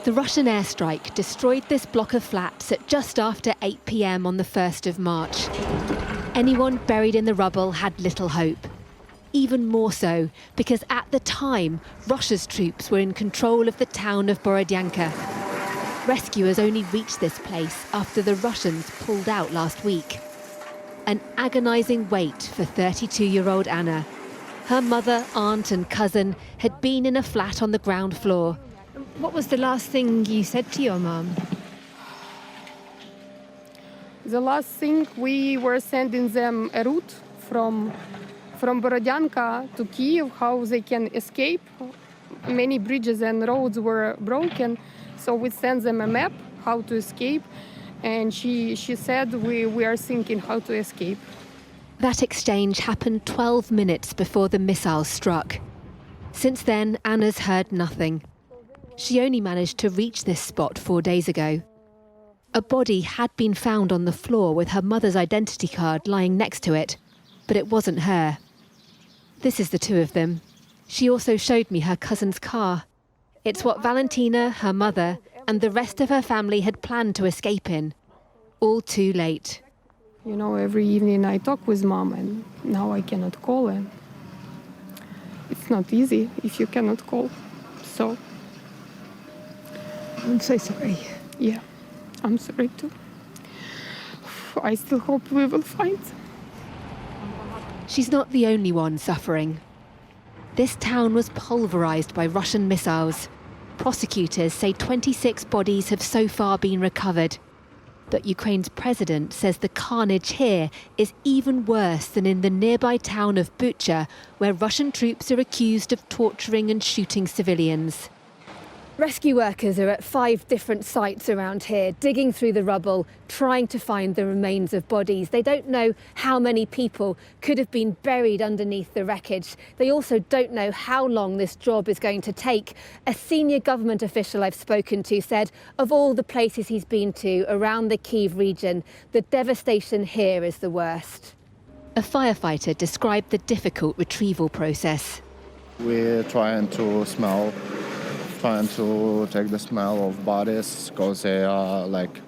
The Russian airstrike destroyed this block of flats at just after 8 p.m. on the 1st of March. Anyone buried in the rubble had little hope. Even more so because at the time, Russia's troops were in control of the town of Borodyanka. Rescuers only reached this place after the Russians pulled out last week. An agonizing wait for 32-year-old Anna. Her mother, aunt and cousin had been in a flat on the ground floor. What was the last thing you said to your mum? The last thing, we were sending them a route from Borodyanka to Kyiv, how they can escape. Many bridges and roads were broken, so we sent them a map how to escape. And she said, we are thinking how to escape. That exchange happened 12 minutes before the missiles struck. Since then, Anna's heard nothing. She only managed to reach this spot 4 days ago. A body had been found on the floor with her mother's identity card lying next to it, but it wasn't her. This is the two of them. She also showed me her cousin's car. It's what Valentina, her mother, and the rest of her family had planned to escape in. All too late. You know, every evening I talk with mom, and now I cannot call, and it's not easy if you cannot call. So I'm so sorry. Yeah, I'm sorry too. I still hope we will find. She's not the only one suffering. This town was pulverized by Russian missiles. Prosecutors say 26 bodies have so far been recovered. But Ukraine's president says the carnage here is even worse than in the nearby town of Bucha, where Russian troops are accused of torturing and shooting civilians. Rescue workers are at 5 different sites around here, digging through the rubble, trying to find the remains of bodies. They don't know how many people could have been buried underneath the wreckage. They also don't know how long this job is going to take. A senior government official I've spoken to said of all the places he's been to around the Kyiv region, the devastation here is the worst. A firefighter described the difficult retrieval process. We're trying to take the smell of bodies because they are like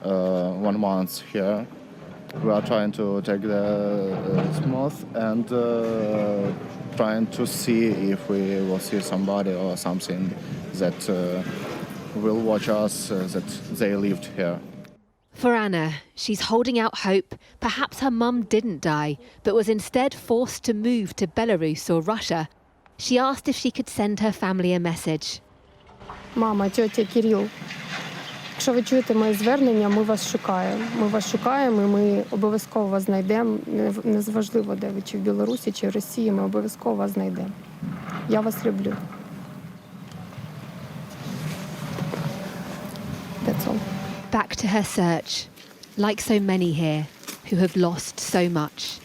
1 month here. We are trying to take the smell and trying to see if we will see somebody or something that will watch us, that they lived here. For Anna, she's holding out hope. Perhaps her mum didn't die, but was instead forced to move to Belarus or Russia. She asked if she could send her family a message. Мама, тьотя, Кирил, якщо ви чуєте моє звернення, ми вас шукаємо. Ми вас шукаємо і ми обов'язково вас знайдемо. Незважливо, де ви, чи в Білорусі, чи в Росії, ми обов'язково вас знайдемо. Я вас люблю. That's all. Back to her search, like so many here who have lost so much.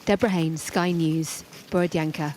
Deborah Haynes, Sky News, Borodyanka.